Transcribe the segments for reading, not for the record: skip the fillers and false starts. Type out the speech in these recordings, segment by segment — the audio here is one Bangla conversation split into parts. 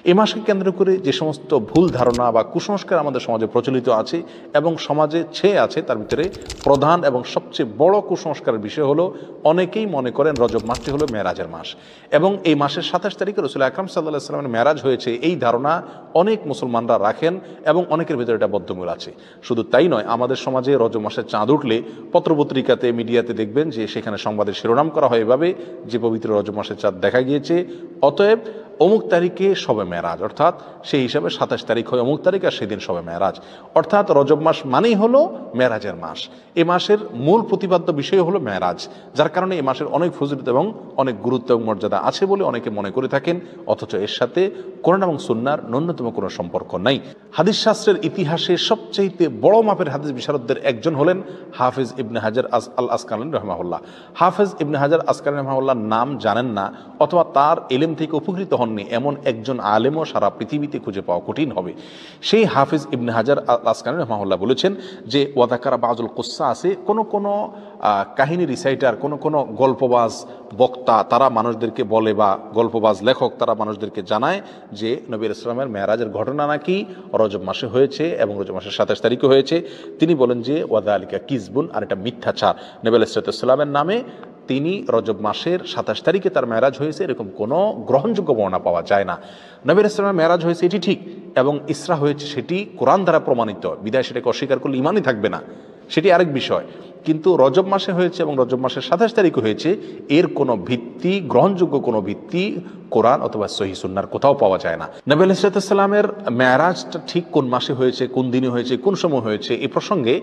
এই মাসকে কেন্দ্র করে যে সমস্ত ভুল ধারণা বা কুসংস্কার আমাদের সমাজে প্রচলিত আছে এবং সমাজে ছেয়ে আছে, তার ভিতরে প্রধান এবং সবচেয়ে বড় কুসংস্কারের বিষয় হলো অনেকেই মনে করেন রজব মাসটি হলো মেরাজের মাস এবং এই মাসের 27 তারিখে রাসূল আকরাম সাল্লাল্লাহু আলাইহি ওয়াসাল্লামের মেরাজ হয়েছে, এই ধারণা অনেক মুসলমানরা রাখেন এবং অনেকের ভিতরে এটা বদ্ধমূল আছে। শুধু তাই নয়, আমাদের সমাজে রজব মাসের চাঁদ উঠলে পত্রপত্রিকাতে, মিডিয়াতে দেখবেন যে সেখানে সংবাদের শিরোনাম করা হয় এভাবে যে পবিত্র রজব মাসের চাঁদ দেখা গিয়েছে, অতএব অমুক তারিখে শবে মেরাজ, অর্থাৎ সেই হিসাবে 27 তারিখ হয় অমুক তারিখ আর সেদিন শবে মেরাজ, অর্থাৎ রজব মাস মানেই হলো মেরাজের মাস। এ মাসের মূল প্রতিপাদ্য বিষয় হলো মেরাজ, যার কারণে এই মাসের অনেক ফজিলত এবং অনেক গুরুত্ব এবং মর্যাদা আছে বলে অনেকে মনে করে থাকেন, অথচ এর সাথে কোরআন এবং সুন্নাহর ন্যূনতম কোনো সম্পর্ক নাই। হাদিস শাস্ত্রের ইতিহাসে সবচেয়ে বড় মাপের হাদিস বিশারদদের একজন হলেন হাফেজ ইবনে হাজার আল আসকালানি রাহিমাহুল্লাহ। হাফেজ ইবনে হাজার আসকালানি রাহিমাহুল্লাহর নাম জানেন না অথবা তার ইলম থেকে উপকৃত হননি এমন একজন আলেমও সারা পৃথিবীতে খুঁজে পাওয়া কঠিন হবে। সেই হাফেজ ইবনে হাজার আল আসকালানি রাহিমাহুল্লাহ বলেছেন যে ওয়াদাকারা বাজুল কুসা আছে, কোন কাহিনী রিসাইটার, কোন গল্পবাজ বক্তা তারা মানুষদেরকে বলে বা গল্পবাজ লেখক তারা মানুষদেরকে জানায় যে নবী ইসলামের মেরাজের ঘটনা নাকি রজব মাসে হয়েছে এবং রজব মাসের 27 তারিখে হয়েছে। তিনি বলেন যে ওয়াদা আলিকা কিসবুন, আর এটা মিথ্যাচার। নবী ইসলামের নামে তিনি রজব মাসের 27 তারিখে তার মেরাজ হয়েছে এরকম কোনো গ্রহণযোগ্য বর্ণনা পাওয়া যায় না। নবী ইসলামের মেরাজ হয়েছে এটি ঠিক এবং ইসরা হয়েছে সেটি কোরআন দ্বারা প্রমাণিত, বিদায় সেটাকে অস্বীকার করলে ইমানই থাকবে না, সেটি আরেক বিষয়। কিন্তু রজব মাসে হয়েছে এবং রজব মাসের 27 তারিখে হয়েছে, এর কোনো ভিত্তি, গ্রহণযোগ্য কোনো ভিত্তি কোরআন অথবা সহিহ সুন্নাহর কোথাও পাওয়া যায় না। নবী আলাইহিসসালামের মেরাজটা ঠিক কোন মাসে হয়েছে, কোন দিনে হয়েছে, কোন সময় হয়েছে, এই প্রসঙ্গে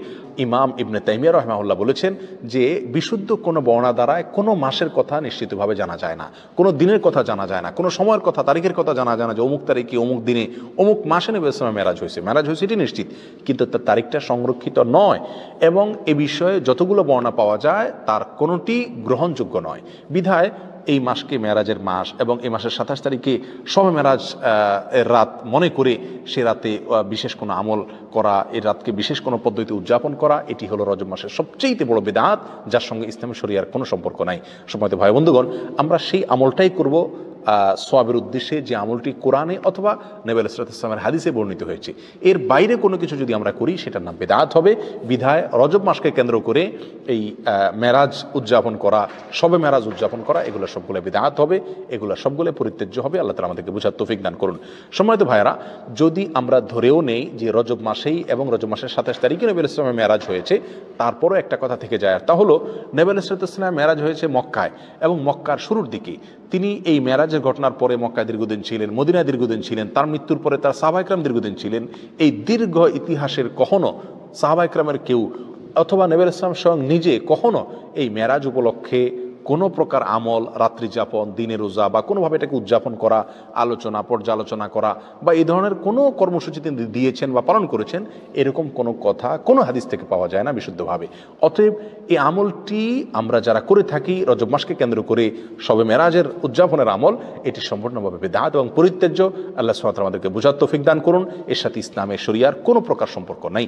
ইমাম ইবনে তাইমিয়া রাহিমাহুল্লাহ বলেছেন যে বিশুদ্ধ কোনো বর্ণনা দ্বারায় কোনো মাসের কথা নিশ্চিতভাবে জানা যায় না, কোনো দিনের কথা জানা যায় না, কোনো সময়ের কথা, তারিখের কথা জানা যায় না যে অমুক তারিখে অমুক দিনে অমুক মাসে নবী ইসলামের মেরাজ হয়েছে এটি নিশ্চিত, কিন্তু তার তারিখটা সংরক্ষিত নয় এবং এ বিষয়ে যতগুলো বর্ণনা পাওয়া যায় তার কোনোটি গ্রহণযোগ্য নয়। বিধায় এই মাসকে মেরাজের মাস এবং এই মাসের 27 তারিখে শবে মেরাজ এর রাত মনে করে সে রাতে বিশেষ কোনো আমল করা, এই রাতকে বিশেষ কোনো পদ্ধতি উদযাপন করা, এটি হলো রজব মাসের সবচেয়ে বড় বিদআত, যার সঙ্গে ইসলামী শরিয়ার কোনো সম্পর্ক নাই। সম্মানিত ভাই বন্ধুগণ, আমরা সেই আমলটাই করব সওয়াবের উদ্দেশ্যে যে আমলটি কোরআনে অথবা নবী আলাইহিস সালামের হাদিসে বর্ণিত হয়েছে। এর বাইরে কোনো কিছু যদি আমরা করি সেটার নাম বিদআত হবে। বিধায় রজব মাসকে কেন্দ্র করে এই মেরাজ উদযাপন করা, শবে মেরাজ উদযাপন করা, এগুলো সবগুলো বিদআত হবে, এগুলো সবগুলো পরিত্যাজ্য হবে। আল্লাহ তাআলা আমাদেরকে বুঝার তৌফিক দান করুন। সম্মানিত ভাইয়েরা, যদি আমরা ধরেও নেই যে রজব মাসেই এবং রজব মাসের 27 তারিখে নবী আলাইহিস সালামের মেরাজ হয়েছে, তারপরও একটা কথা থেকে যায়, আর তা হলো নবী আলাইহিস সালামের মেরাজ হয়েছে মক্কায় এবং মক্কার শুরুর দিকে। তিনি এই মেরাজের ঘটনার পরে মক্কায় দীর্ঘদিন ছিলেন, মদিনায় দীর্ঘদিন ছিলেন, তার মৃত্যুর পরে তার সাহাবা ইকরাম দীর্ঘদিন ছিলেন। এই দীর্ঘ ইতিহাসের কখনো সাহাবা ইকরামের কেউ অথবা নবী আলাইহিস সালাম স্বয়ং নিজে কখনো এই মেরাজ উপলক্ষে কোনো প্রকার আমল, রাত্রি যাপন, দিনে রোজা বা কোনোভাবে এটাকে উদযাপন করা, আলোচনা পর্যালোচনা করা বা এই ধরনের কোনো কর্মসূচি তিনি দিয়েছেন বা পালন করেছেন, এরকম কোনো কথা কোনো হাদিস থেকে পাওয়া যায় না বিশুদ্ধভাবে। অতএব এই আমলটি আমরা যারা করে থাকি রজব মাসকে কেন্দ্র করে শবে মেরাজের উদযাপনের আমল, এটি সম্পূর্ণভাবে বিদআত এবং পরিত্যাজ্য। আল্লাহ সুবহানাহু ওয়া তাআলা আমাদেরকে বুঝার তৌফিক দান করুন। এর সাথে ইসলামের শরিয়ার কোনো প্রকার সম্পর্ক নাই।